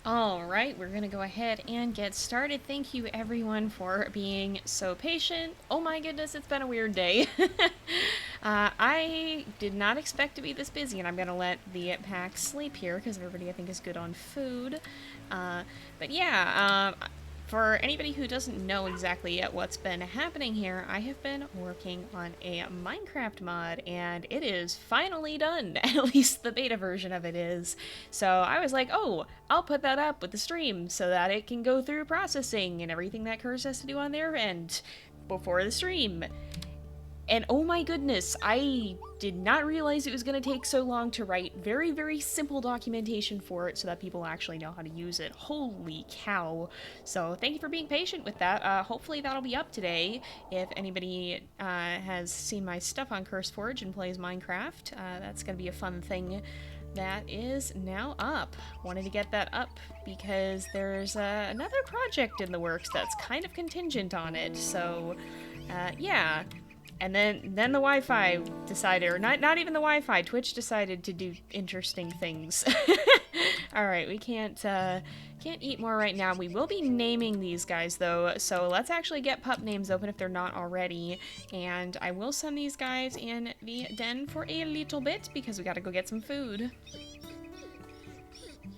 Alright, we're gonna go ahead and get started. Thank you everyone for being so patient. Oh my goodness, it's been a weird day. I did not expect to be this busy, and I'm gonna let the pack sleep here because everybody I think is good on food. But yeah, for anybody who doesn't know exactly yet what's been happening here, I have been working on a Minecraft mod, and it is finally done. At least the beta version of it is. So I was like, oh, I'll put that up with the stream so that it can go through processing and everything that Curse has to do on their end before the stream. And oh my goodness, I did not realize it was going to take so long to write very, very simple documentation for it so that people actually know how to use it. Holy cow. So thank you for being patient with that. Hopefully that'll be up today. If anybody has seen my stuff on CurseForge and plays Minecraft, that's going to be a fun thing. That is now up. Wanted to get that up because there's another project in the works that's kind of contingent on it. So, yeah. And then the Wi-Fi decided, or not even the Wi-Fi, Twitch decided to do interesting things. Alright, we can't eat more right now. We will be naming these guys, though, so let's actually get pup names open if they're not already. And I will send these guys in the den for a little bit, because we gotta go get some food.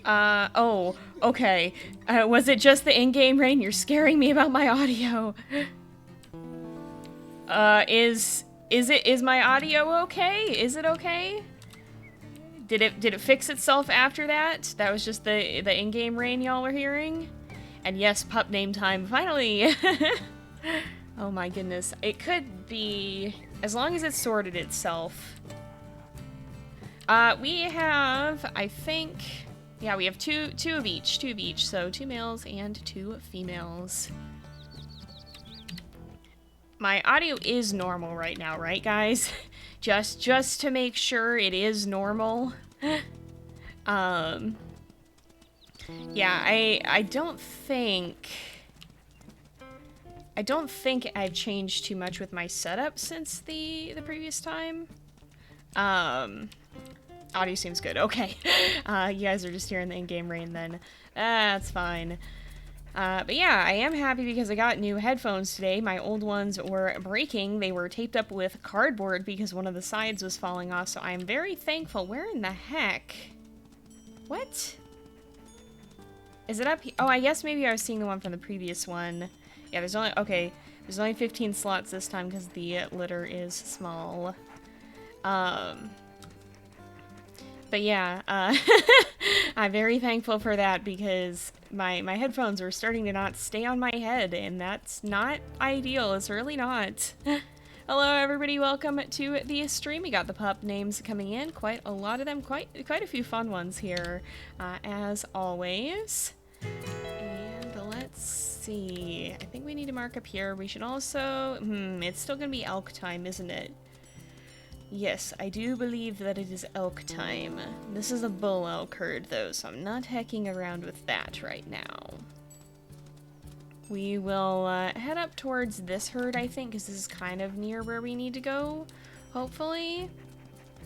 Oh, okay. Was it just the in-game rain? You're scaring me about my audio. Is my audio okay? Is it okay? Did it fix itself after that? That was just the in-game rain y'all were hearing? And yes, pup name time, finally! Oh my goodness. It could be, as long as it sorted itself. We have, I think, yeah, we have two of each, so 2 males and 2 females. My audio is normal right now, right, guys? just to make sure it is normal. Yeah, I don't think I've changed too much with my setup since the previous time. Audio seems good. Okay. You guys are just hearing the in-game rain then. That's fine. But yeah, I am happy because I got new headphones today. My old ones were breaking. They were taped up with cardboard because one of the sides was falling off, so I am very thankful. Where in the heck? What? Is it up here? Oh, I guess maybe I was seeing the one from the previous one. Yeah, there's only 15 slots this time because the litter is small. But yeah, I'm very thankful for that because my headphones were starting to not stay on my head, and that's not ideal. It's really not. Hello, everybody. Welcome to the stream. We got the pup names coming in. Quite a lot of them. Quite a few fun ones here, as always. And let's see. I think we need to mark up here. We should also... it's still gonna be elk time, isn't it? Yes, I do believe that it is elk time. This is a bull elk herd, though, so I'm not hecking around with that right now. We will head up towards this herd, I think, because this is kind of near where we need to go, hopefully.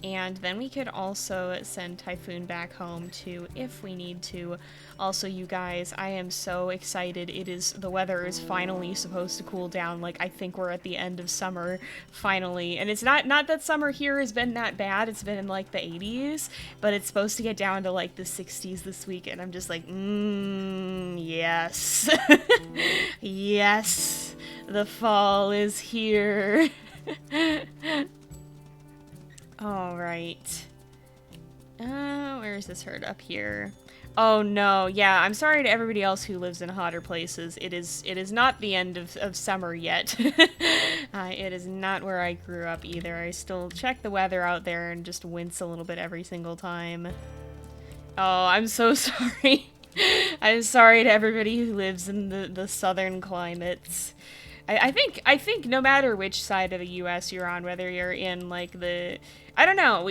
And then we could also send Typhoon back home, too, if we need to. Also, you guys, I am so excited. The weather is finally supposed to cool down. Like, I think we're at the end of summer, finally. And it's not that summer here has been that bad. It's been in, like, the 80s. But it's supposed to get down to, like, the 60s this week. And I'm just like, yes. Yes. The fall is here. Alright. Where is this herd? Up here. Oh no, yeah, I'm sorry to everybody else who lives in hotter places. It is not the end of summer yet. It is not where I grew up either. I still check the weather out there and just wince a little bit every single time. Oh, I'm so sorry. I'm sorry to everybody who lives in the southern climates. I think no matter which side of the U.S. you're on, whether you're in, like, I don't know,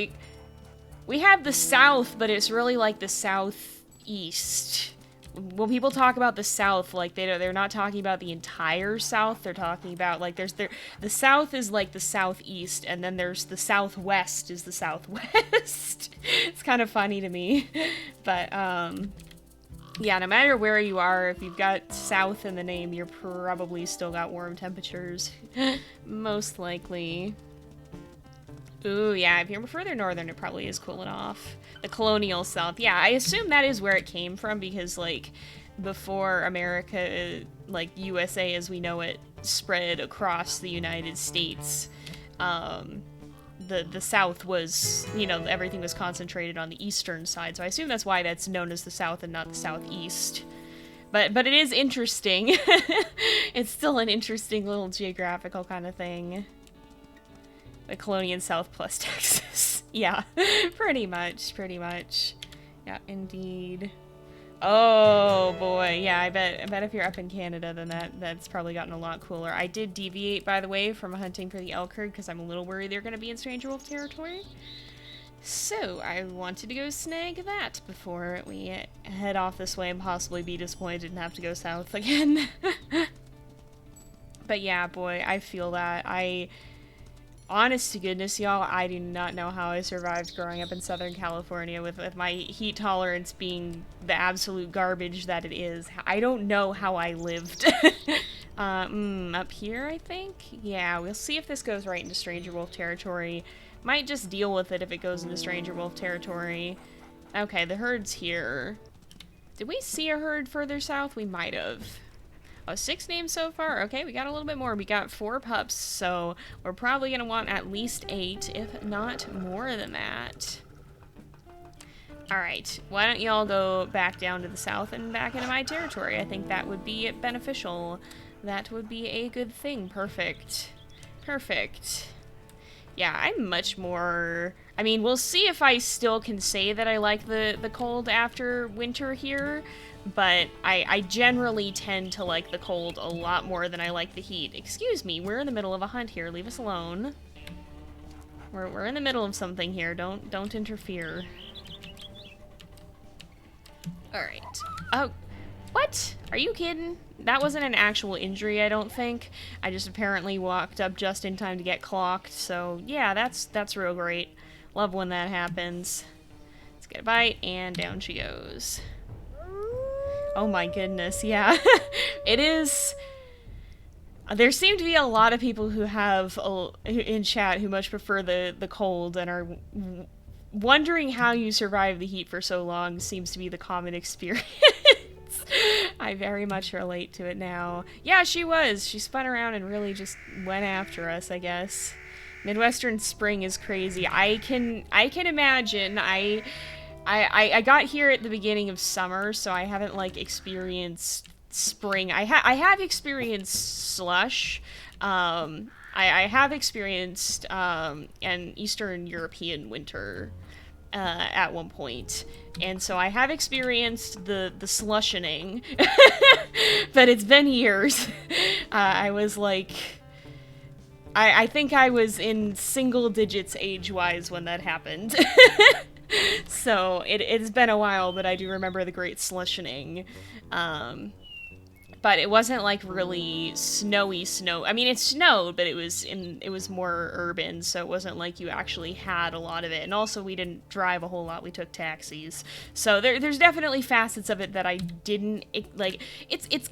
we have the South, but it's really, like, the Southeast. When people talk about the South, like, they're not talking about the entire South, they're talking about, like, the South is, like, the Southeast, and then there's the Southwest is the Southwest. It's kind of funny to me, but, Yeah, no matter where you are, if you've got south in the name, you're probably still got warm temperatures. Most likely. Ooh, yeah, if you're further northern, it probably is cooling off. The colonial south. Yeah, I assume that is where it came from because, like, before America, like, USA as we know it, spread across the United States, the South was, you know, everything was concentrated on the eastern side, so I assume that's why that's known as the South and not the Southeast. But it is interesting. It's still an interesting little geographical kind of thing. The Colonial South plus Texas. Yeah, pretty much. Yeah, indeed. Oh boy, yeah, I bet if you're up in Canada, then that's probably gotten a lot cooler. I did deviate, by the way, from hunting for the elk herd because I'm a little worried they're going to be in Stranger Wolf territory. So I wanted to go snag that before we head off this way and possibly be disappointed and have to go south again. But yeah, boy, I feel that. Honest to goodness, y'all, I do not know how I survived growing up in Southern California with my heat tolerance being the absolute garbage that it is. I don't know how I lived. Up here, I think? Yeah, we'll see if this goes right into Stranger Wolf territory. Might just deal with it if it goes into Stranger Wolf territory. Okay, the herd's here. Did we see a herd further south? We might have. Oh, 6 names so far? Okay, we got a little bit more. We got 4 pups, so we're probably going to want at least 8, if not more than that. Alright, why don't y'all go back down to the south and back into my territory? I think that would be beneficial. That would be a good thing. Perfect. Perfect. Yeah, I'm much more... I mean, we'll see if I still can say that I like the cold after winter here, but I generally tend to like the cold a lot more than I like the heat. Excuse me, we're in the middle of a hunt here. Leave us alone. We're in the middle of something here. Don't interfere. Alright. Oh, what? Are you kidding? That wasn't an actual injury, I don't think. I just apparently walked up just in time to get clocked, so yeah, that's real great. Love when that happens. Let's get a bite, and down she goes. Oh my goodness, yeah. It is... There seem to be a lot of people who have, in chat, who much prefer the cold and are wondering how you survive the heat for so long seems to be the common experience. I very much relate to it now. Yeah, she was. She spun around and really just went after us, I guess. Midwestern spring is crazy. I can imagine. I got here at the beginning of summer, so I haven't, like, experienced spring. I have experienced slush. I have experienced an Eastern European winter at one point. And so I have experienced the slushening, but it's been years. I was like, I think I was in single digits age-wise when that happened. So it's been a while, but I do remember the great slushening. But it wasn't like really snowy snow. I mean, it snowed, but it was more urban, so it wasn't like you actually had a lot of it. And also, we didn't drive a whole lot. We took taxis. So there's definitely facets of it that I didn't like. It's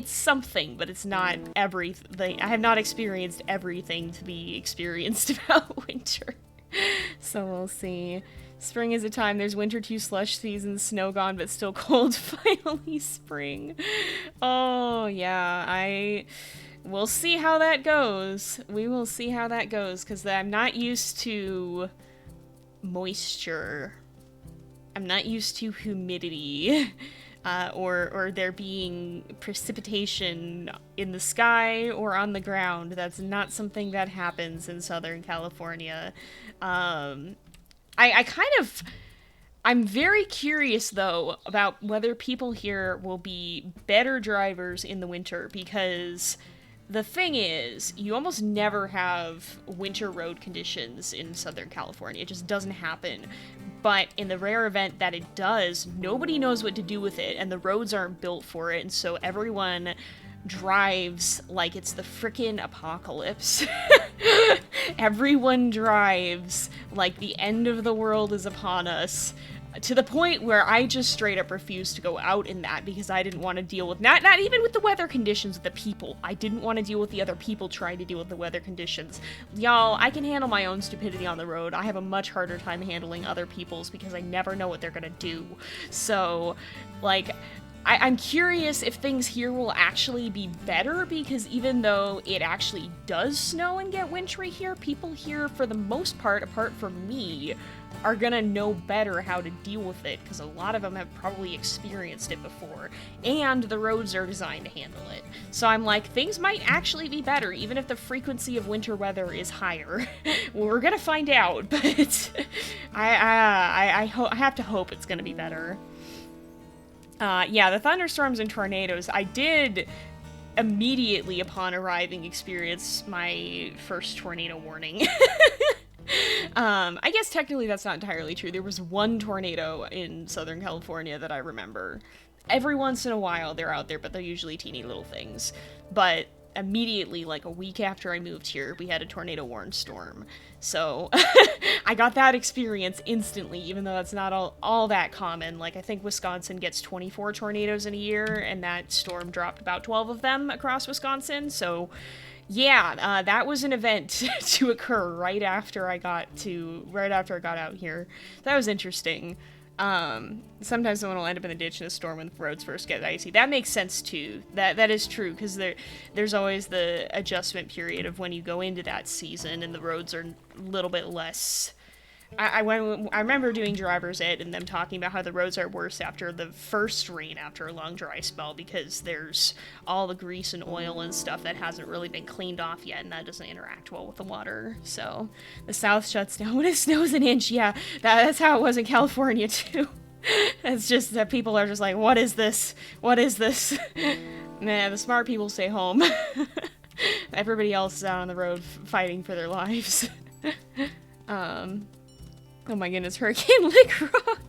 something, but it's not everything. I have not experienced everything to be experienced about winter. So we'll see. Spring is a time. There's winter 2 slush seasons, snow gone, but still cold. Finally spring. Oh, yeah. We'll see how that goes. We will see how that goes, because I'm not used to moisture. I'm not used to humidity. Or there being precipitation in the sky or on the ground. That's not something that happens in Southern California. I'm very curious, though, about whether people here will be better drivers in the winter, because the thing is, you almost never have winter road conditions in Southern California. It just doesn't happen. But in the rare event that it does, nobody knows what to do with it, and the roads aren't built for it, and so everyone drives like it's the frickin' apocalypse. Everyone drives like the end of the world is upon us. To the point where I just straight up refused to go out in that because I didn't want to deal with, not even with the weather conditions, with the people. I didn't want to deal with the other people trying to deal with the weather conditions. Y'all, I can handle my own stupidity on the road. I have a much harder time handling other people's because I never know what they're gonna do. So, like, I'm curious if things here will actually be better, because even though it actually does snow and get wintry here, people here, for the most part, apart from me, are gonna know better how to deal with it, because a lot of them have probably experienced it before, and the roads are designed to handle it. So I'm like, things might actually be better, even if the frequency of winter weather is higher. Well, we're gonna find out, but I have to hope it's gonna be better. Yeah, the thunderstorms and tornadoes, I did immediately upon arriving experience my first tornado warning. I guess technically that's not entirely true. There was one tornado in Southern California that I remember. Every once in a while they're out there, but they're usually teeny little things. But immediately, like a week after I moved here, we had a tornado warned storm. So I got that experience instantly, even though that's not all that common. Like, I think Wisconsin gets 24 tornadoes in a year, and that storm dropped about 12 of them across Wisconsin. So yeah, that was an event to occur right after I got out here. That was interesting. Sometimes someone will end up in the ditch in a storm when the roads first get icy. That makes sense too. That is true, because there's always the adjustment period of when you go into that season and the roads are a little bit less. I remember doing driver's ed and them talking about how the roads are worse after the first rain after a long dry spell, because there's all the grease and oil and stuff that hasn't really been cleaned off yet, and that doesn't interact well with the water. So the South shuts down when it snows an inch. Yeah, that's how it was in California too. It's just that people are just like, what is this? What is this? Nah, the smart people stay home. Everybody else is out on the road fighting for their lives. Oh my goodness, Hurricane Lick Rock.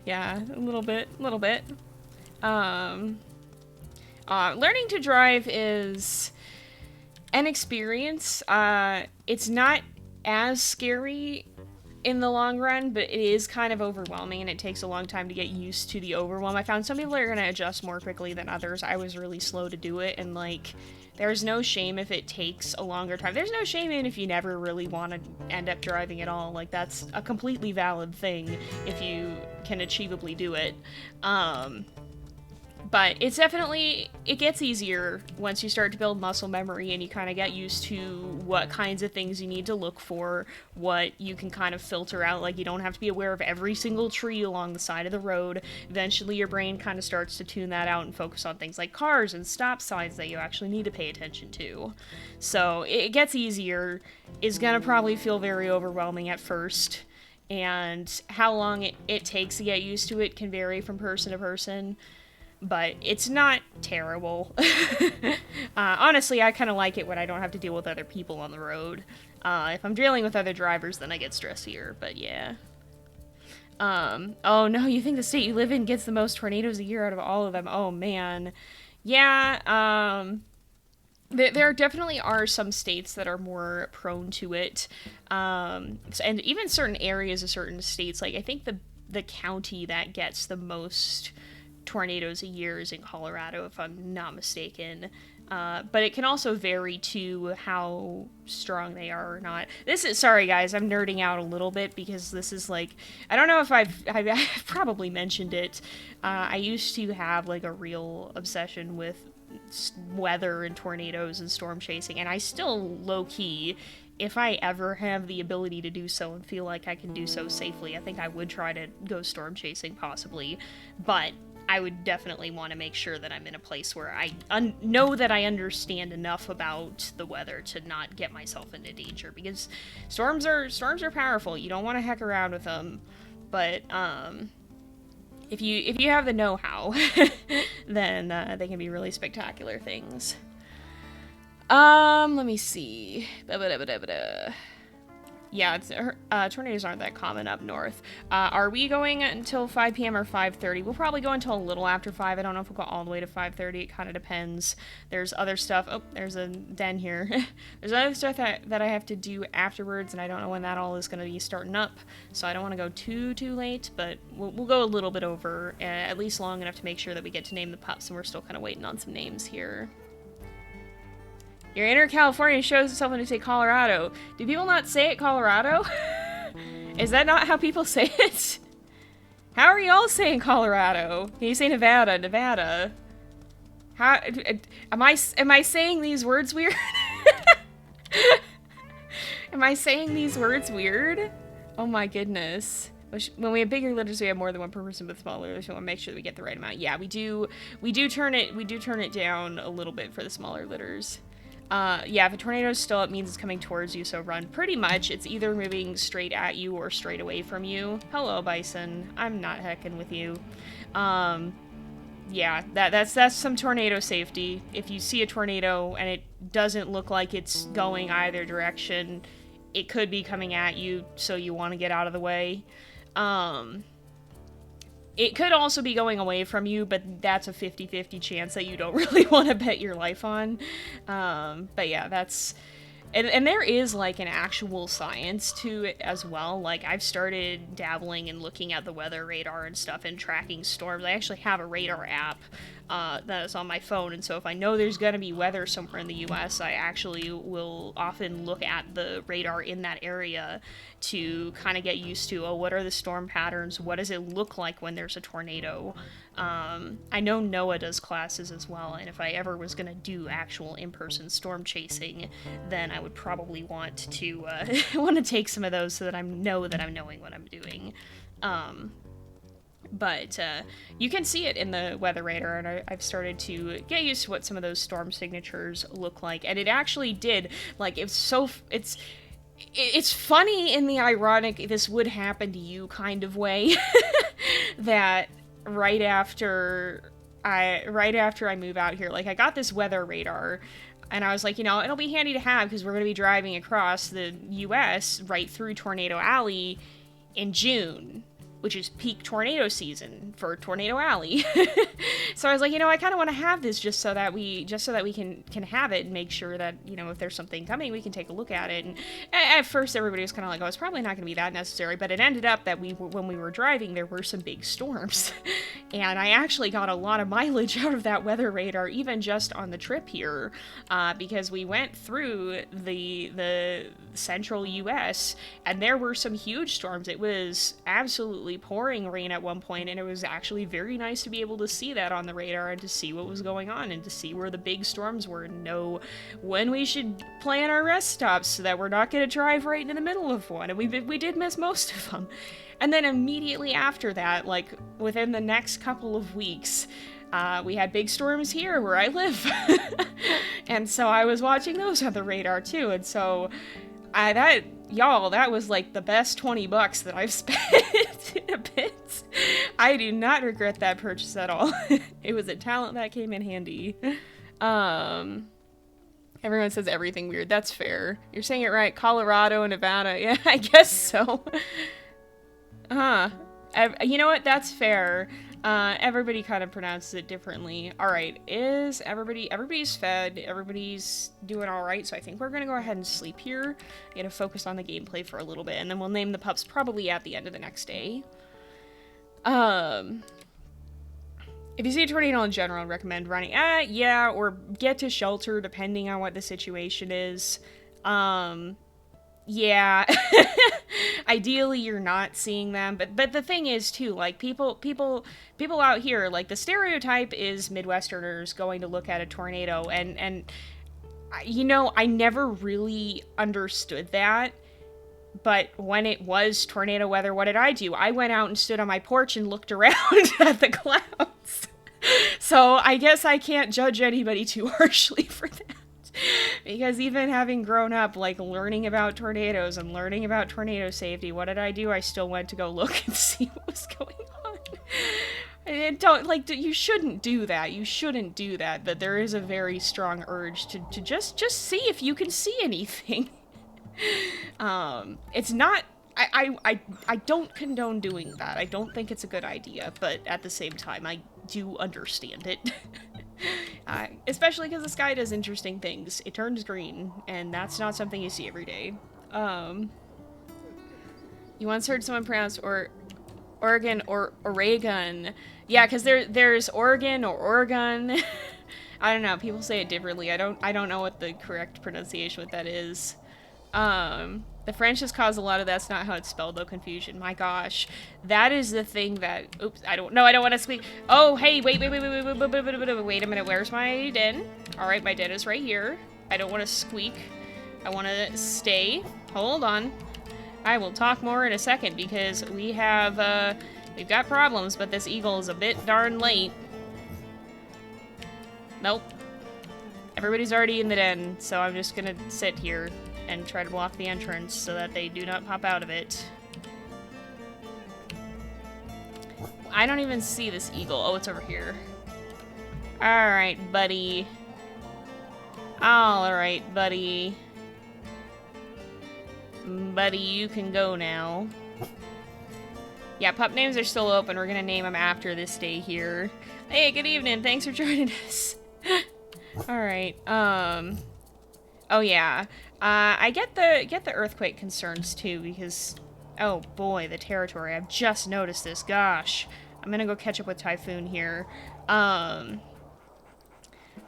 Yeah, a little bit. Learning to drive is an experience. It's not as scary in the long run, but it is kind of overwhelming, and it takes a long time to get used to the overwhelm. I found some people are going to adjust more quickly than others. I was really slow to do it, and like, there's no shame if it takes a longer time. There's no shame in if you never really want to end up driving at all. Like, that's a completely valid thing if you can achievably do it. But it's definitely, it gets easier once you start to build muscle memory and you kind of get used to what kinds of things you need to look for, what you can kind of filter out. Like, you don't have to be aware of every single tree along the side of the road. Eventually your brain kind of starts to tune that out and focus on things like cars and stop signs that you actually need to pay attention to. So it gets easier. It's gonna probably feel very overwhelming at first, and how long it takes to get used to it can vary from person to person. But it's not terrible. Honestly, I kind of like it when I don't have to deal with other people on the road. If I'm dealing with other drivers, then I get stressier, but yeah. Oh no, you think the state you live in gets the most tornadoes a year out of all of them? Oh man. Yeah, there definitely are some states that are more prone to it. And even certain areas of certain states, like I think the county that gets the most tornadoes a year is in Colorado, if I'm not mistaken. But it can also vary to how strong they are or not. Sorry guys, I'm nerding out a little bit because this is like, I don't know if I've probably mentioned it. I used to have like a real obsession with weather and tornadoes and storm chasing, and I still low-key, if I ever have the ability to do so and feel like I can do so safely, I think I would try to go storm chasing possibly, but I would definitely want to make sure that I'm in a place where I know that I understand enough about the weather to not get myself into danger, because storms are powerful. You don't want to heck around with them, but if you have the know-how, then they can be really spectacular things. Let me see. Yeah, tornadoes aren't that common up north. Are we going until 5 p.m. or 5:30? We'll probably go until a little after 5. I don't know if we'll go all the way to 5:30. It kind of depends. There's other stuff. Oh, there's a den here. There's other stuff that I have to do afterwards, and I don't know when that all is going to be starting up, so I don't want to go too late, but we'll go a little bit over, at least long enough to make sure that we get to name the pups, and we're still kind of waiting on some names here. Your inner California shows itself when you say Colorado. Do people not say it Colorado? Is that not how people say it? How are y'all saying Colorado? Can you say Nevada? Nevada. How am I saying these words weird? Am I saying these words weird? Oh my goodness. When we have bigger litters, we have more than one per person, but smaller litters, we want to make sure that we get the right amount. Yeah, we do turn it down a little bit for the smaller litters. Yeah, if a tornado's still, it means it's coming towards you, so run. Pretty much, it's either moving straight at you or straight away from you. Hello, Bison. I'm not hecking with you. Yeah, that's some tornado safety. If you see a tornado and it doesn't look like it's going either direction, it could be coming at you, so you want to get out of the way. It could also be going away from you, but that's a 50-50 chance that you don't really want to bet your life on. But yeah, that's... And there is, like, an actual science to it as well. Like, I've started dabbling and looking at the weather radar and stuff and tracking storms. I actually have a radar app that is on my phone, and so if I know there's going to be weather somewhere in the U.S., I actually will often look at the radar in that area to kind of get used to, oh, what are the storm patterns? What does it look like when there's a tornado? I know Noah does classes as well, and if I ever was going to do actual in-person storm chasing, then I would probably want to take some of those so that I know that I'm knowing what I'm doing. But you can see it in the weather radar, and I've started to get used to what some of those storm signatures look like, and it actually did, like, it's funny in the ironic this would happen to you kind of way that right after I move out here, like, I got this weather radar, and I was like, you know, it'll be handy to have because we're going to be driving across the U.S. right through Tornado Alley in June, which is peak tornado season for Tornado Alley. So I was like, you know, I kind of want to have this just so that we can have it and make sure that, you know, if there's something coming, we can take a look at it. And at first, everybody was kind of like, oh, it's probably not going to be that necessary. But it ended up that when we were driving, there were some big storms. And I actually got a lot of mileage out of that weather radar, even just on the trip here, because we went through the central U.S., and there were some huge storms. It was absolutely pouring rain at one point, and it was actually very nice to be able to see that on the radar and to see what was going on and to see where the big storms were and know when we should plan our rest stops so that we're not going to drive right in the middle of one. And we did miss most of them. And then immediately after that, like within the next couple of weeks, we had big storms here where I live. And so I was watching those on the radar too. And so that was like the best $20 that I've spent in a bit. I do not regret that purchase at all. It was a talent that came in handy. Everyone says everything weird. That's fair. You're saying it right. Colorado and Nevada. Yeah, I guess so. You know what? That's fair. Everybody kind of pronounces it differently. Alright, everybody's fed, everybody's doing alright, so I think we're gonna go ahead and sleep here. I'm gonna focus on the gameplay for a little bit, and then we'll name the pups probably at the end of the next day. If you see a tornado in general, I'd recommend running. Yeah, or get to shelter, depending on what the situation is. Yeah. Ideally, you're not seeing them, but the thing is, too, like, people out here, like, the stereotype is Midwesterners going to look at a tornado, and you know, I never really understood that, but when it was tornado weather, what did I do? I went out and stood on my porch and looked around at the clouds. So I guess I can't judge anybody too harshly for that. Because even having grown up, like, learning about tornadoes and learning about tornado safety, what did I do? I still went to go look and see what was going on. And you shouldn't do that. You shouldn't do that. But there is a very strong urge to just see if you can see anything. It's not... I don't condone doing that. I don't think it's a good idea, but at the same time, I do understand it. Especially because the sky does interesting things. It turns green, and that's not something you see every day. You once heard someone pronounce Oregon or Oregon. Yeah, because there's Oregon or Oregon. I don't know. People say it differently. I don't know what the correct pronunciation with that is. The French has caused a lot of that's not how it's spelled though confusion. My gosh, that is the thing that. Oops, I don't want to squeak. Oh, hey, wait a minute. Where's my den? All right, my den is right here. I don't want to squeak. I want to stay. Hold on. I will talk more in a second because we've got problems, but this eagle is a bit darn late. Nope. Everybody's already in the den, so I'm just gonna sit here and try to block the entrance so that they do not pop out of it. I don't even see this eagle. Oh, it's over here. Alright, buddy. Alright, buddy. Buddy, you can go now. Yeah, pup names are still open. We're gonna name them after this day here. Hey, good evening. Thanks for joining us. Alright, oh yeah. I get the earthquake concerns too because, oh boy, the territory. I've just noticed this. Gosh. I'm gonna go catch up with Typhoon here. But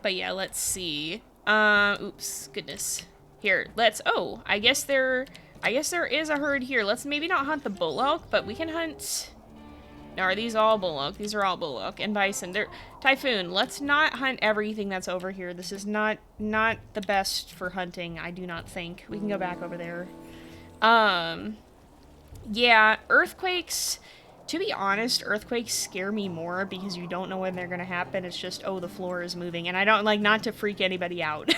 yeah, let's see. Oops, goodness. Here, oh, I guess there is a herd here. Let's maybe not hunt the bullock, but we can hunt... Now, are these all bullock? These are all bullock and bison. Typhoon, let's not hunt everything that's over here. This is not the best for hunting, I do not think. We can go back over there. Yeah, earthquakes... To be honest, earthquakes scare me more because you don't know when they're gonna happen. It's just, oh, the floor is moving. And I don't, like, not to freak anybody out.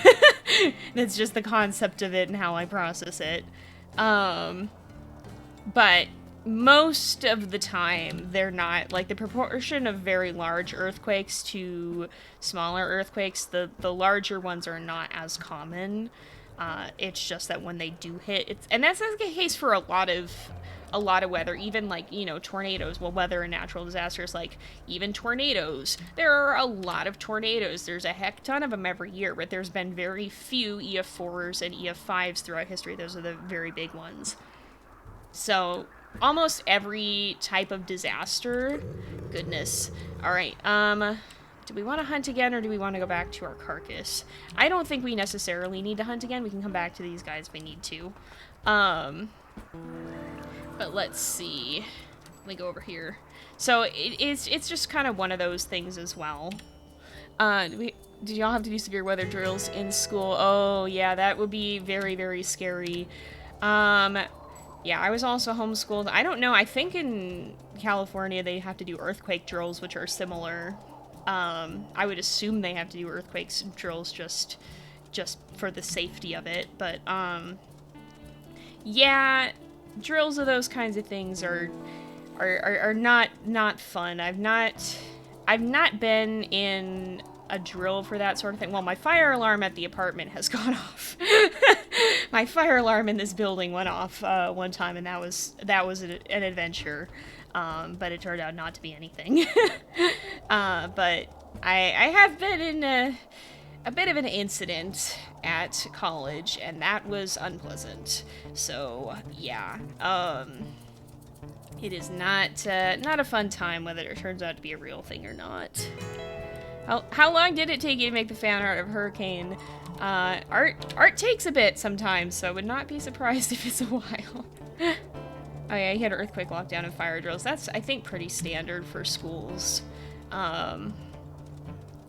That's just the concept of it and how I process it. But most of the time, they're not. Like, the proportion of very large earthquakes to smaller earthquakes, the larger ones are not as common. It's just that when they do hit, and that's the case for a lot of weather, even like, you know, tornadoes, well, weather and natural disasters, like even tornadoes. There are a lot of tornadoes. There's a heck ton of them every year, but there's been very few EF4s and EF5s throughout history. Those are the very big ones. So almost every type of disaster. Goodness. All right. Do we want to hunt again or do we want to go back to our carcass? I don't think we necessarily need to hunt again. We can come back to these guys if we need to. But let's see. Let me go over here. So it's just kind of one of those things as well. Did y'all have to do severe weather drills in school? Oh yeah, that would be very, very scary. Yeah, I was also homeschooled. I don't know. I think in California they have to do earthquake drills, which are similar. I would assume they have to do earthquake drills just for the safety of it. But yeah. Drills of those kinds of things are not fun. I've not been in a drill for that sort of thing. Well, my fire alarm at the apartment has gone off. My fire alarm in this building went off one time, and that was an adventure. But it turned out not to be anything. But I have been in a bit of an incident at college, and that was unpleasant. So, yeah. It is not a fun time, whether it turns out to be a real thing or not. How long did it take you to make the fan art of Hurricane? Art takes a bit sometimes, so I would not be surprised if it's a while. Oh yeah, he had earthquake lockdown and fire drills. That's, I think, pretty standard for schools.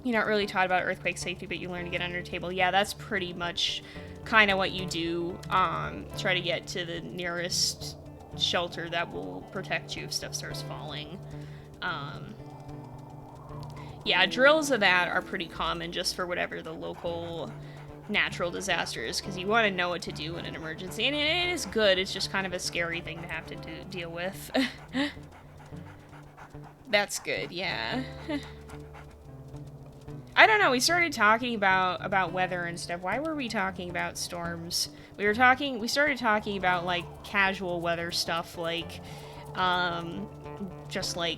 You're not really taught about earthquake safety, but you learn to get under the table. Yeah, that's pretty much kind of what you do. Try to get to the nearest shelter that will protect you if stuff starts falling. Yeah, drills of that are pretty common just for whatever the local natural disaster is, because you want to know what to do in an emergency. And it is good, it's just kind of a scary thing to have to deal with. I don't know, we started talking about weather and stuff. Why were we talking about storms? We started talking about, like, casual weather stuff, like, just, like,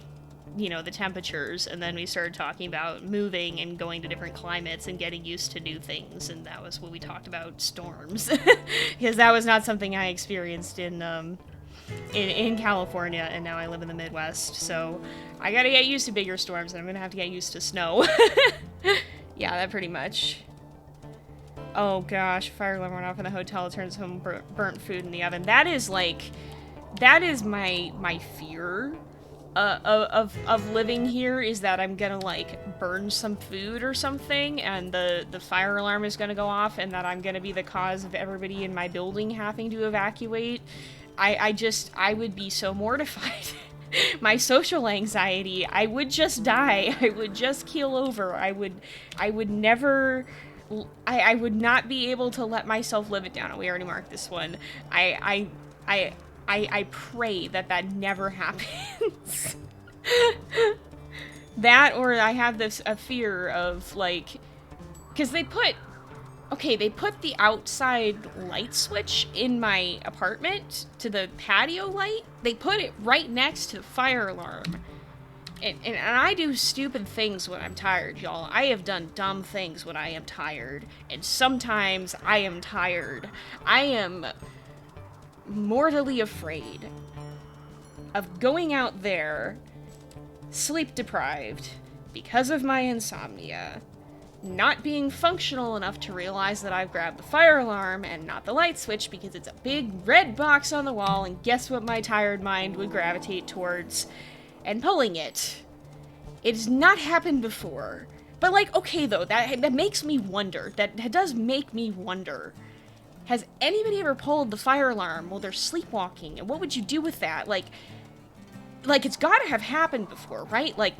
you know, the temperatures, and then we started talking about moving and going to different climates and getting used to new things, and that was when we talked about storms. Because that was not something I experienced in California, and now I live in the Midwest, so I gotta get used to bigger storms, and I'm gonna have to get used to snow. Yeah, that pretty much. Oh gosh, fire alarm went off in the hotel, turns home burnt food in the oven. That is like, that is my fear of living here, is that I'm gonna like burn some food or something, and the fire alarm is gonna go off, and that I'm gonna be the cause of everybody in my building having to evacuate. I would be so mortified. My social anxiety, I would just die. I would just keel over. I would never, I would not be able to let myself live it down. We already marked this one. I pray that that never happens. That, or I have a fear of, like, because they put the outside light switch in my apartment to the patio light. They put it right next to the fire alarm. And I do stupid things when I'm tired, y'all. I have done dumb things when I am tired. And sometimes I am tired. I am mortally afraid of going out there, sleep deprived, because of my insomnia, not being functional enough to realize that I've grabbed the fire alarm and not the light switch because it's a big red box on the wall, and guess what my tired mind would gravitate towards? And pulling it. It's not happened before. But, like, okay, though, that makes me wonder. That does make me wonder. Has anybody ever pulled the fire alarm while they're sleepwalking? And what would you do with that? Like, it's gotta have happened before, right? Like,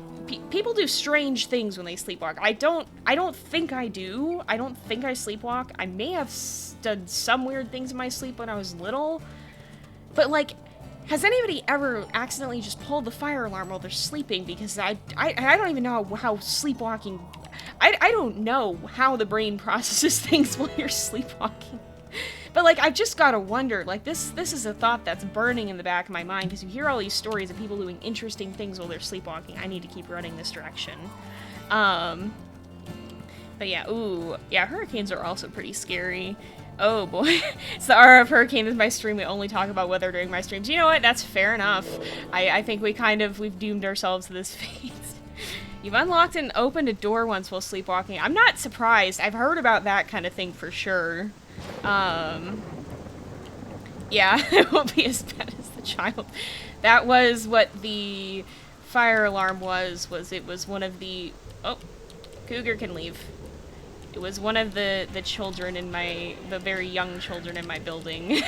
people do strange things when they sleepwalk. I don't think I do. I don't think I sleepwalk. I may have done some weird things in my sleep when I was little. But, like, has anybody ever accidentally just pulled the fire alarm while they're sleeping? Because I don't even know how sleepwalking... I don't know how the brain processes things while you're sleepwalking. But, like, I've just gotta wonder, like, this is a thought that's burning in the back of my mind, because you hear all these stories of people doing interesting things while they're sleepwalking. I need to keep running this direction. But yeah, ooh, yeah, hurricanes are also pretty scary. Oh boy, it's the hour of hurricane. This is my stream. We only talk about weather during my streams. You know what? That's fair enough. I think we've doomed ourselves to this fate. You've unlocked and opened a door once while sleepwalking. I'm not surprised. I've heard about that kind of thing for sure. Yeah, it won't be as bad as the child. That was what the fire alarm was it was one of the... Oh, Cougar can leave. It was one of the children in the very young children in my building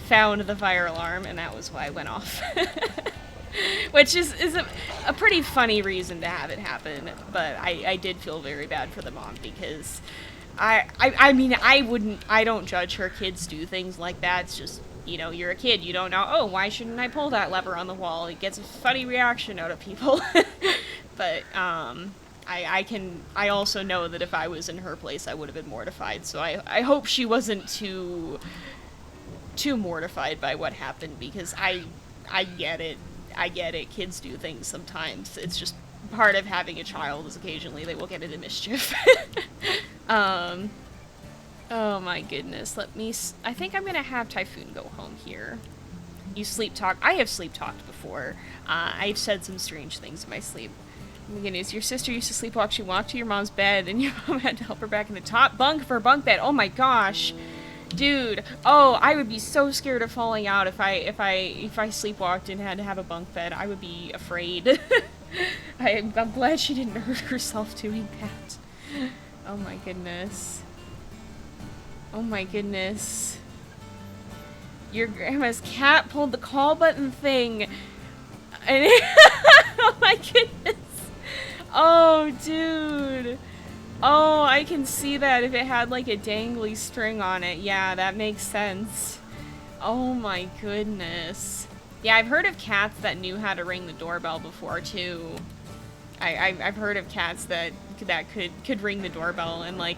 found the fire alarm, and that was why it went off. Which is a pretty funny reason to have it happen, but I did feel very bad for the mom, because I mean, I don't judge her. Kids do things like that. It's just, you know, you're a kid, you don't know, oh, why shouldn't I pull that lever on the wall? It gets a funny reaction out of people. But, I also know that if I was in her place, I would have been mortified, so I hope she wasn't too mortified by what happened, because I get it. I get it. Kids do things sometimes. It's just part of having a child, is occasionally they will get into mischief. Oh my goodness. I think I'm gonna have Typhoon go home here. You sleep talk. I have sleep talked before. I've said some strange things in my sleep. Oh my goodness, your sister used to sleepwalk. She walked to your mom's bed, and your mom had to help her back in the top bunk of her bunk bed. Oh my gosh. Dude, oh, I would be so scared of falling out if I sleepwalked and had to have a bunk bed. I would be afraid. I'm glad she didn't hurt herself doing that. Oh my goodness. Oh my goodness. Your grandma's cat pulled the call button thing. And oh my goodness. Oh, dude. Oh, I can see that if it had like a dangly string on it. Yeah, that makes sense. Oh my goodness. Yeah, I've heard of cats that knew how to ring the doorbell before too. I've heard of cats that could ring the doorbell, and like,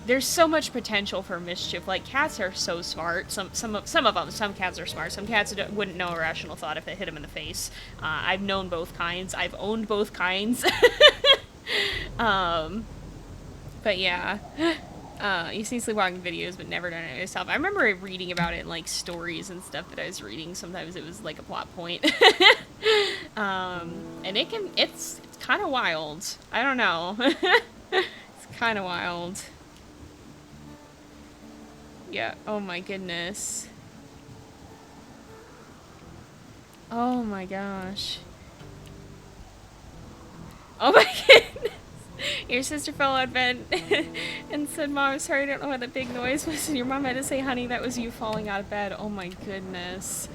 there's so much potential for mischief. Like, cats are so smart. Some cats are smart. Some cats wouldn't know a rational thought if it hit them in the face. I've known both kinds. I've owned both kinds. But yeah. You've seen sleepwalking videos, but never done it yourself. I remember reading about it in, like, stories and stuff that I was reading. Sometimes it was, like, a plot point. And it's kind of wild. I don't know. It's kind of wild. Yeah, oh my goodness. Oh my gosh. Oh my goodness. Your sister fell out of bed and said, Mom, sorry, I don't know what that big noise was. And your mom had to say, honey, that was you falling out of bed. Oh my goodness.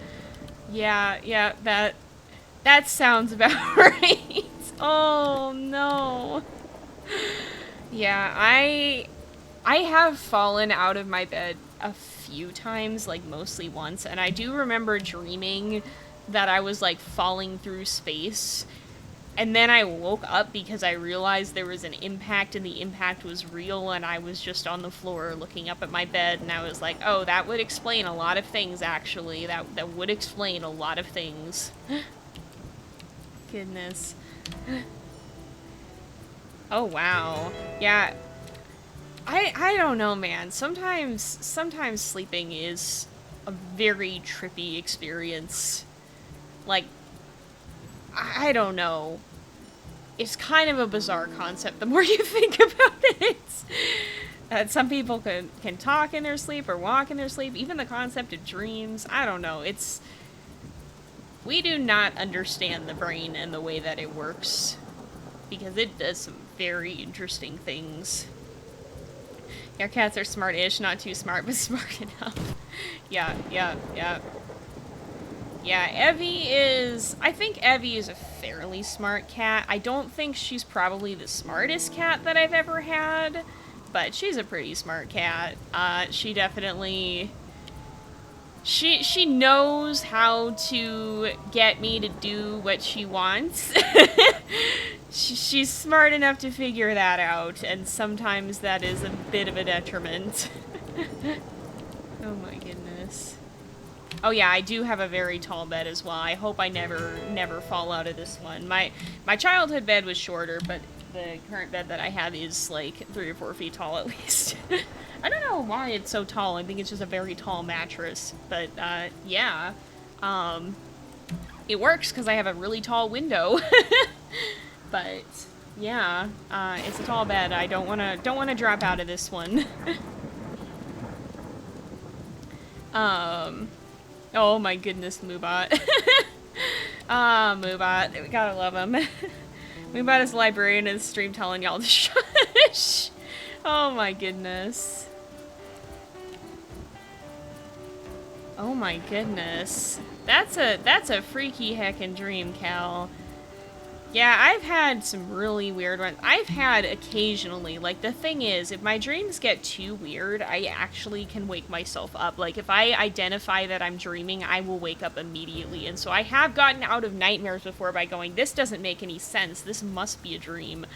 Yeah, that sounds about right. Oh no. Yeah, I have fallen out of my bed a few times, like mostly once, and I do remember dreaming that I was like falling through space. And then I woke up because I realized there was an impact and the impact was real, and I was just on the floor looking up at my bed, and I was like, oh, that would explain a lot of things, actually. That would explain a lot of things. Goodness. Oh, wow. Yeah. I don't know, man. Sometimes sleeping is a very trippy experience. Like, I don't know. It's kind of a bizarre concept the more you think about it. Some people can talk in their sleep or walk in their sleep. Even the concept of dreams. I don't know. We do not understand the brain and the way that it works. Because it does some very interesting things. Your cats are smart-ish, not too smart, but smart enough. Yeah. Yeah, I think Evie is a fairly smart cat. I don't think she's probably the smartest cat that I've ever had, but she's a pretty smart cat. She definitely... She knows how to get me to do what she wants. She's smart enough to figure that out, and sometimes that is a bit of a detriment. Oh my goodness. Oh yeah, I do have a very tall bed as well. I hope I never fall out of this one. My childhood bed was shorter, but the current bed that I have is like 3 or 4 feet tall at least. I don't know why it's so tall. I think it's just a very tall mattress. But yeah, it works because I have a really tall window. But yeah, it's a tall bed. I don't wanna drop out of this one. Oh my goodness, Moobot. Moobot. We gotta love him. Moobot is a librarian in the stream telling y'all to shush. Oh my goodness. Oh my goodness. That's a freaky heckin' dream, Cal. Yeah, I've had some really weird ones. I've had occasionally, like, the thing is, if my dreams get too weird, I actually can wake myself up. Like, if I identify that I'm dreaming, I will wake up immediately. And so I have gotten out of nightmares before by going, this doesn't make any sense. This must be a dream.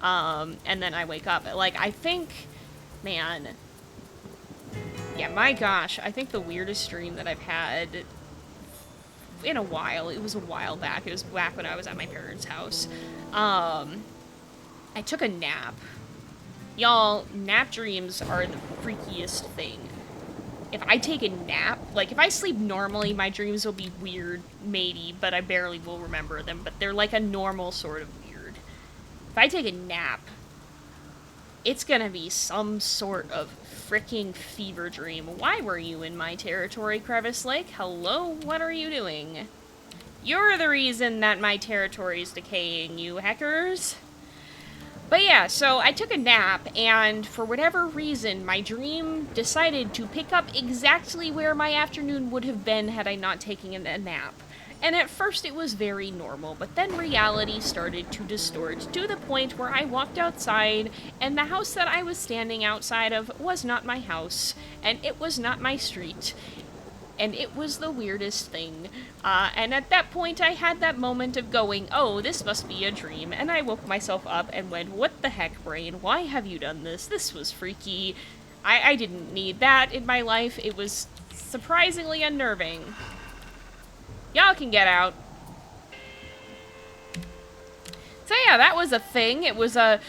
And then I wake up. Like, I think, man, yeah, my gosh, I think the weirdest dream that I've had in a while, it was a while back, it was back when I was at my parents' house, I took a nap. Y'all, nap dreams are the freakiest thing. If I take a nap, like, if I sleep normally, my dreams will be weird, maybe, but I barely will remember them, but they're like a normal sort of weird. If I take a nap, it's gonna be some sort of freaking fever dream. Why were you in my territory, Crevice Lake? Hello? What are you doing? You're the reason that my territory is decaying, you heckers. But yeah, so I took a nap, and for whatever reason, my dream decided to pick up exactly where my afternoon would have been had I not taken a nap. And at first it was very normal, but then reality started to distort to the point where I walked outside, and the house that I was standing outside of was not my house, and it was not my street. and it was the weirdest thing. And at that point, I had that moment of going, oh, this must be a dream, and I woke myself up and went, what the heck, brain? Why have you done this? This was freaky. I didn't need that in my life. It was surprisingly unnerving. Y'all can get out. So yeah, that was a thing. It was a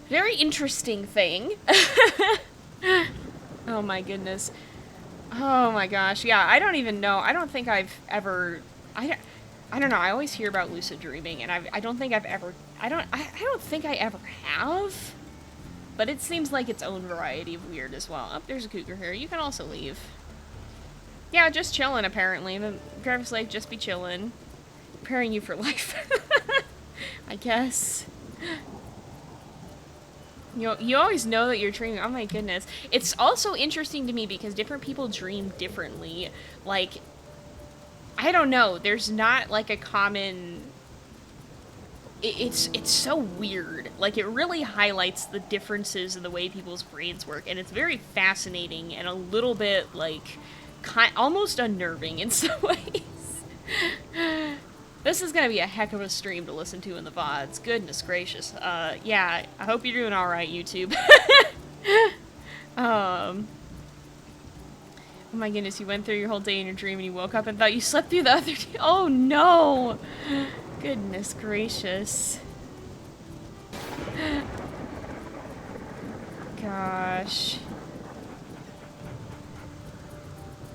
very interesting thing. Oh my goodness. Oh my gosh. Yeah, I don't even know. I don't think I've ever... I don't know. I always hear about lucid dreaming, and I don't think I've ever... I don't think I ever have. But it seems like its own variety of weird as well. Oh, there's a cougar here. You can also leave. Yeah, just chilling, apparently. The driver's like, just be chilling. Preparing you for life. I guess. You always know that you're dreaming. Oh my goodness. It's also interesting to me because different people dream differently. Like, I don't know. There's not like a common... It's so weird. Like, it really highlights the differences in the way people's brains work. And it's very fascinating and a little bit, like, almost unnerving in some ways. This is gonna be a heck of a stream to listen to in the VODs. Goodness gracious. Yeah, I hope you're doing alright, YouTube. Oh my goodness, you went through your whole day in your dream and you woke up and thought you slept through the other day. Oh no! Goodness gracious. Gosh.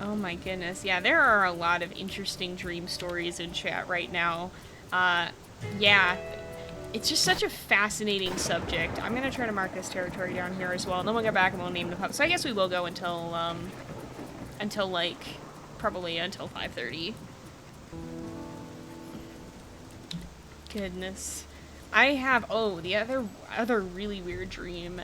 Oh my goodness. Yeah, there are a lot of interesting dream stories in chat right now. Yeah. It's just such a fascinating subject. I'm gonna try to mark this territory down here as well, and then we'll get back and we'll name the pups. So I guess we will go until like, probably until 5:30. Goodness. I have, oh, the other really weird dream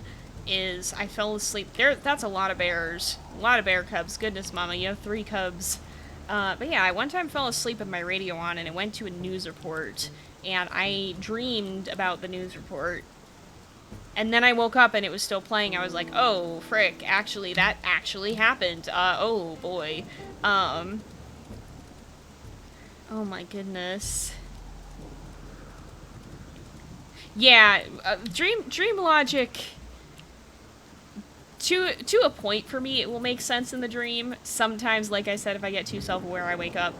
is I fell asleep. That's a lot of bears. A lot of bear cubs. Goodness, mama, you have 3 cubs. But yeah, I one time fell asleep with my radio on and it went to a news report. And I dreamed about the news report. And then I woke up and it was still playing. I was like, oh, frick, actually, that actually happened. Oh, boy. Oh my goodness. Yeah, dream logic... To a point for me, it will make sense in the dream. Sometimes, like I said, if I get too self-aware, I wake up.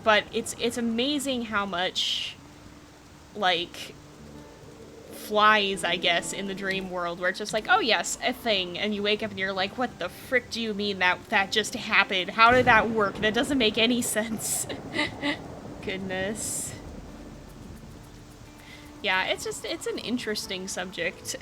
But it's amazing how much, like, flies, I guess, in the dream world, where it's just like, oh yes, a thing, and you wake up and you're like, what the frick do you mean that just happened? How did that work? That doesn't make any sense. Goodness. Yeah, it's an interesting subject.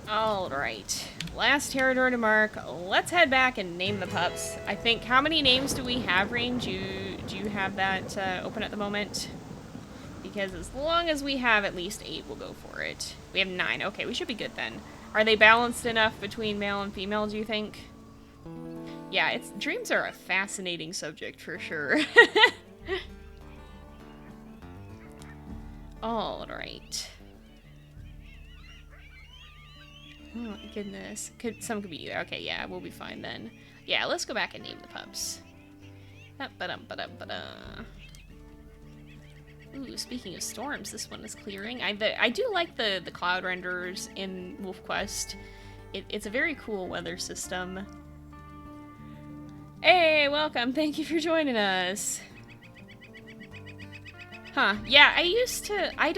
Alright, last territory to mark. Let's head back and name the pups. I think, how many names do we have, Rain? Do you have that open at the moment? Because as long as we have at least 8, we'll go for it. We have 9. Okay, we should be good then. Are they balanced enough between male and female, do you think? Yeah, dreams are a fascinating subject for sure. Alright. Oh my goodness. Some could be either. Okay, yeah, we'll be fine then. Yeah, let's go back and name the pups. Ooh, speaking of storms, this one is clearing. I do like the cloud renderers in WolfQuest. It's a very cool weather system. Hey, welcome. Thank you for joining us. Huh. Yeah, I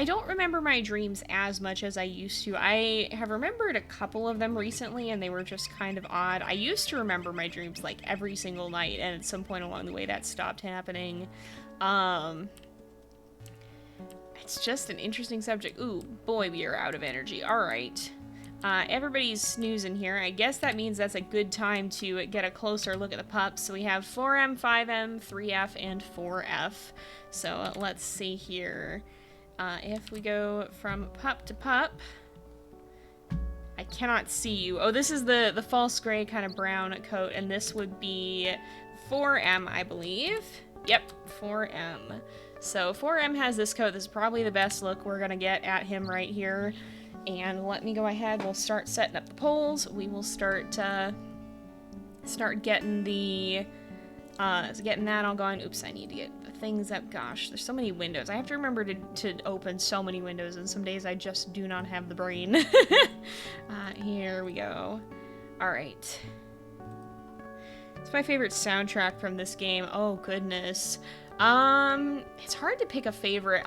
don't remember my dreams as much as I used to. I have remembered a couple of them recently, and they were just kind of odd. I used to remember my dreams, like, every single night, and at some point along the way that stopped happening. It's just an interesting subject. Ooh, boy, we are out of energy. Alright. Everybody's snoozing here. I guess that means that's a good time to get a closer look at the pups. So we have 4M, 5M, 3F, and 4F. So let's see here. If we go from pup to pup, I cannot see you. Oh, this is the false gray kind of brown coat, and this would be 4M, I believe. Yep, 4M. So 4M has this coat. This is probably the best look we're gonna get at him right here. And let me go ahead, we'll start setting up the polls. We will start getting the, getting that all going. Oops, I need to get the things up. Gosh, there's so many windows. I have to remember to open so many windows, and some days I just do not have the brain. Here we go. Alright. It's my favorite soundtrack from this game. Oh, goodness. It's hard to pick a favorite.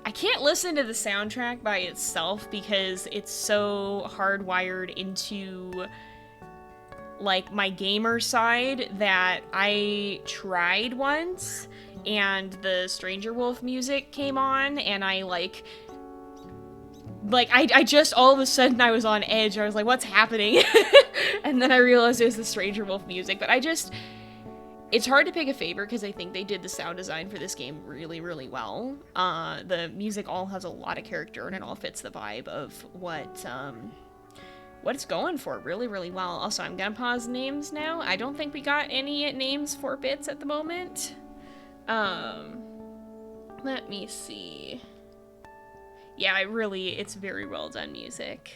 I can't listen to the soundtrack by itself because it's so hardwired into, like, my gamer side that I tried once and the Stranger Wolf music came on and I I just, all of a sudden I was on edge. I was like, what's happening? And then I realized it was the Stranger Wolf music, but it's hard to pick a favorite because I think they did the sound design for this game really, really well. The music all has a lot of character and it all fits the vibe of what it's going for really, really well. Also, I'm gonna pause names now. I don't think we got any names for bits at the moment. Let me see. Yeah, it's very well done music.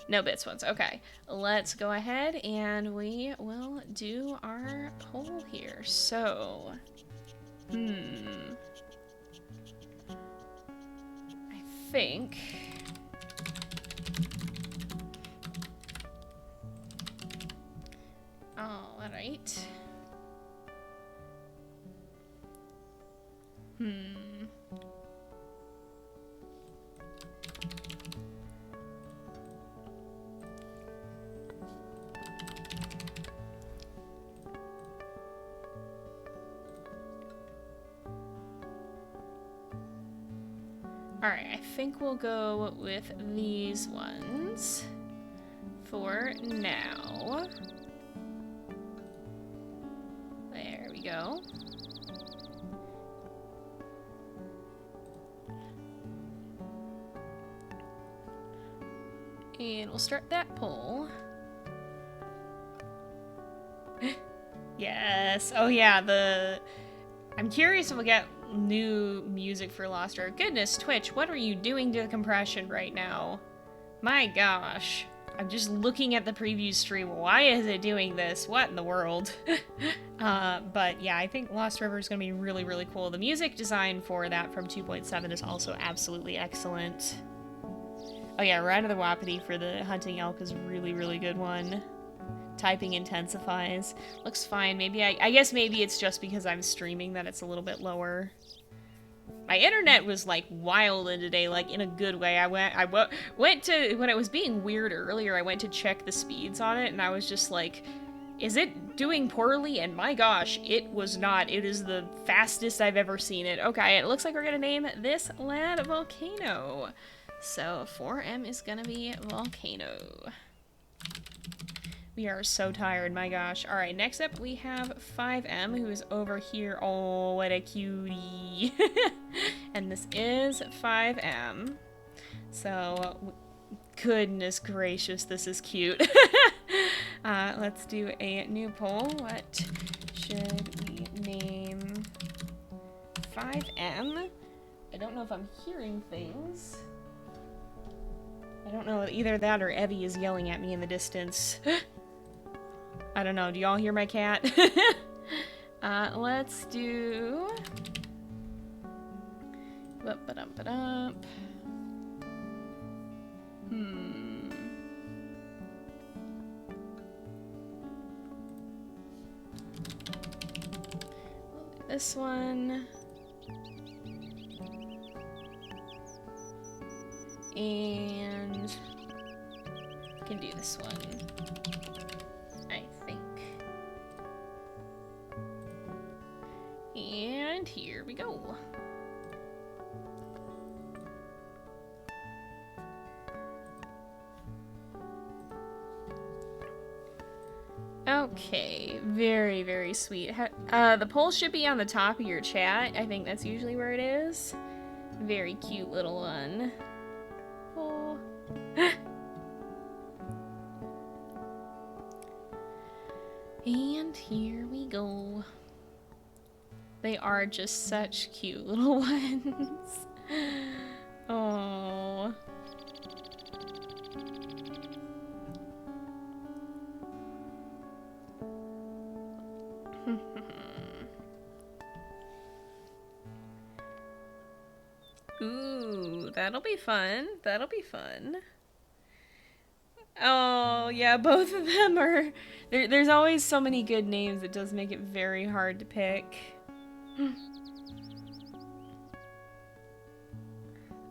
No bits ones. Okay, let's go ahead and we will do our poll here. So, I think all right. Alright, I think we'll go with these ones for now. There we go. And we'll start that poll. Yes! Oh yeah, I'm curious if we'll get new music for Lost Ark. Goodness, Twitch, what are you doing to the compression right now? My gosh. I'm just looking at the preview stream. Why is it doing this? What in the world? But yeah, I think Lost River is going to be really, really cool. The music design for that from 2.7 is also absolutely excellent. Oh yeah, Ride of the Wapiti for the hunting elk is a really, really good one. Typing intensifies. Looks fine. Maybe I guess maybe it's just because I'm streaming that it's a little bit lower. My internet was like wild in today, like in a good way. I went to, when it was being weird earlier, I went to check the speeds on it and I was just like, is it doing poorly? And my gosh, it was not. It is the fastest I've ever seen it. Okay, it looks like we're gonna name this lad Volcano. So 4M is gonna be Volcano. We are so tired, my gosh. Alright, next up we have 5M, who is over here. Oh, what a cutie. And this is 5M. So, goodness gracious, this is cute. Let's do a new poll. What should we name 5M? I don't know if I'm hearing things. I don't know, either that or Evie is yelling at me in the distance. I don't know, do y'all hear my cat? Let's do... This one. And we can do this one, I think. And here we go. Okay, very, very sweet. The poll should be on the top of your chat. I think that's usually where it is. Very cute little one. Oh. And here we go. They are just such cute little ones. Oh. Ooh, that'll be fun. That'll be fun. Oh, yeah, both of them are... There's always so many good names, it does make it very hard to pick.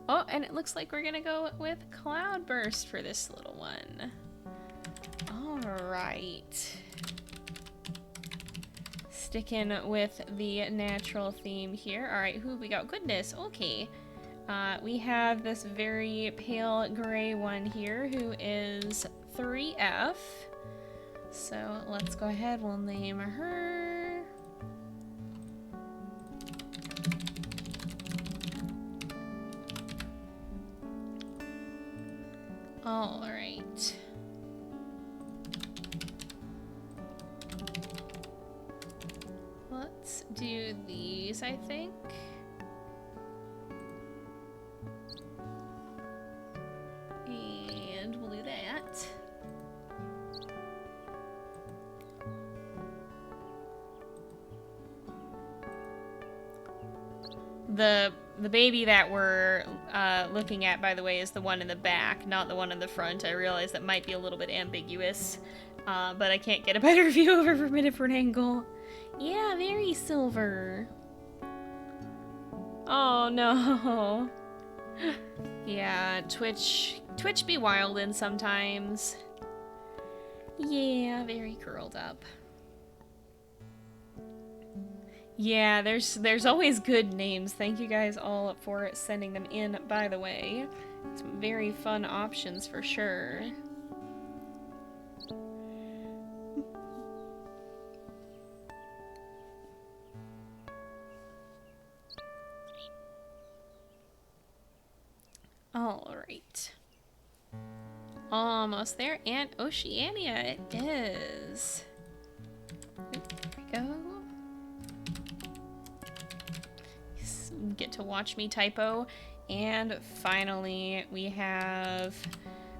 Oh, and it looks like we're gonna go with Cloudburst for this little one. Alright. Sticking with the natural theme here. Alright, who have we got? Goodness, okay. We have this very pale gray one here who is 3F. So let's go ahead, we'll name her. All right. Let's do these, I think. And we'll do that. The baby that we're looking at, by the way, is the one in the back, not the one in the front. I realize that might be a little bit ambiguous, but I can't get a better view of her from a different angle. Yeah, very silver. Oh no. Yeah, Twitch be wildin' sometimes. Yeah, very curled up. Yeah, there's always good names. Thank you guys all for sending them in, by the way. Some very fun options for sure. Alright. Almost there, and Oceania it is. There we go. Get to watch me typo. And finally, we have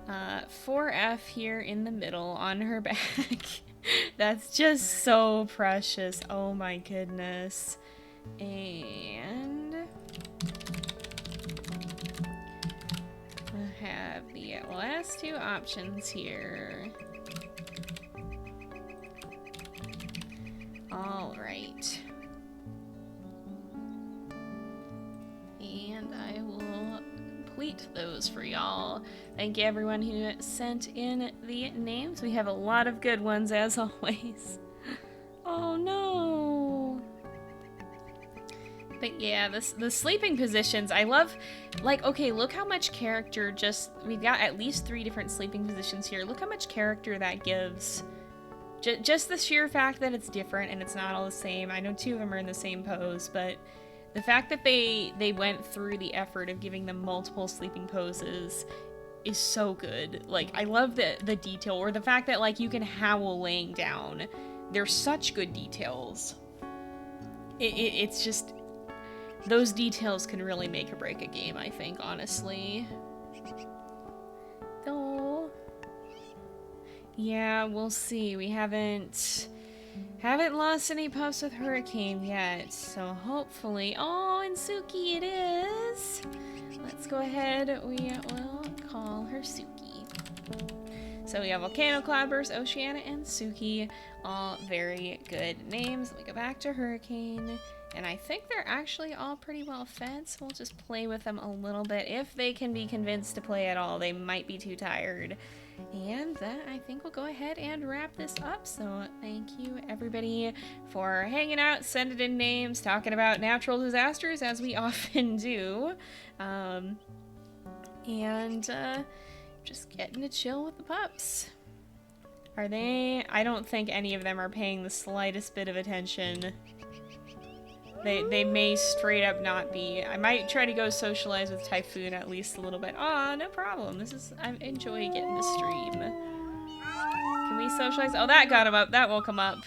4F here in the middle on her back. That's just so precious. Oh my goodness. And I have the last two options here. All right. And I will complete those for y'all. Thank you everyone who sent in the names. We have a lot of good ones as always. Oh no. But yeah, the sleeping positions, I love, like, okay, look how much character we've got at least 3 different sleeping positions here. Look how much character that gives. Just the sheer fact that it's different and it's not all the same. I know 2 of them are in the same pose, but the fact that they went through the effort of giving them multiple sleeping poses is so good. Like, I love the detail, or the fact that, like, you can howl laying down. They're such good details. It's just, those details can really make or break a game, I think, honestly. Oh. Yeah, we'll see. We haven't lost any pups with Hurricane yet, so hopefully... Oh, and Suki it is! Let's go ahead, we will call her Suki. So we have Volcano, Cloudburst, Oceana, and Suki, all very good names. Let me go back to Hurricane, and I think they're actually all pretty well fed, so we'll just play with them a little bit. If they can be convinced to play at all, they might be too tired. And then I think we'll go ahead and wrap this up. So thank you everybody for hanging out, sending in names, talking about natural disasters as we often do. And just getting to chill with the pups. Are they? I don't think any of them are paying the slightest bit of attention. They may straight up not be. I might try to go socialize with Typhoon at least a little bit. Aw, no problem. I enjoy getting to stream. Can we socialize? Oh, that got him up. That woke him up.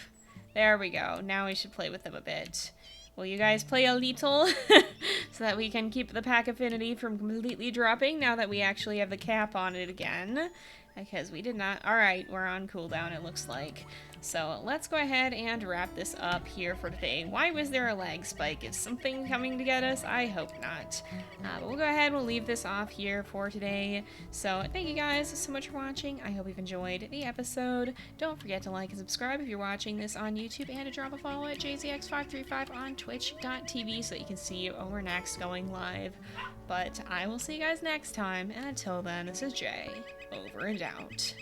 There we go. Now we should play with them a bit. Will you guys play a little? So that we can keep the pack affinity from completely dropping now that we actually have the cap on it again. Because we did not. Alright, we're on cooldown, it looks like. So let's go ahead and wrap this up here for today. Why was there a lag spike? Is something coming to get us? I hope not. But we'll go ahead, we'll leave this off here for today. So thank you guys so much for watching. I hope you've enjoyed the episode. Don't forget to like and subscribe if you're watching this on YouTube, and to drop a follow at JZX535 on twitch.tv so that you can see when we're next going live. But I will see you guys next time, and until then, this is Jay, over and out.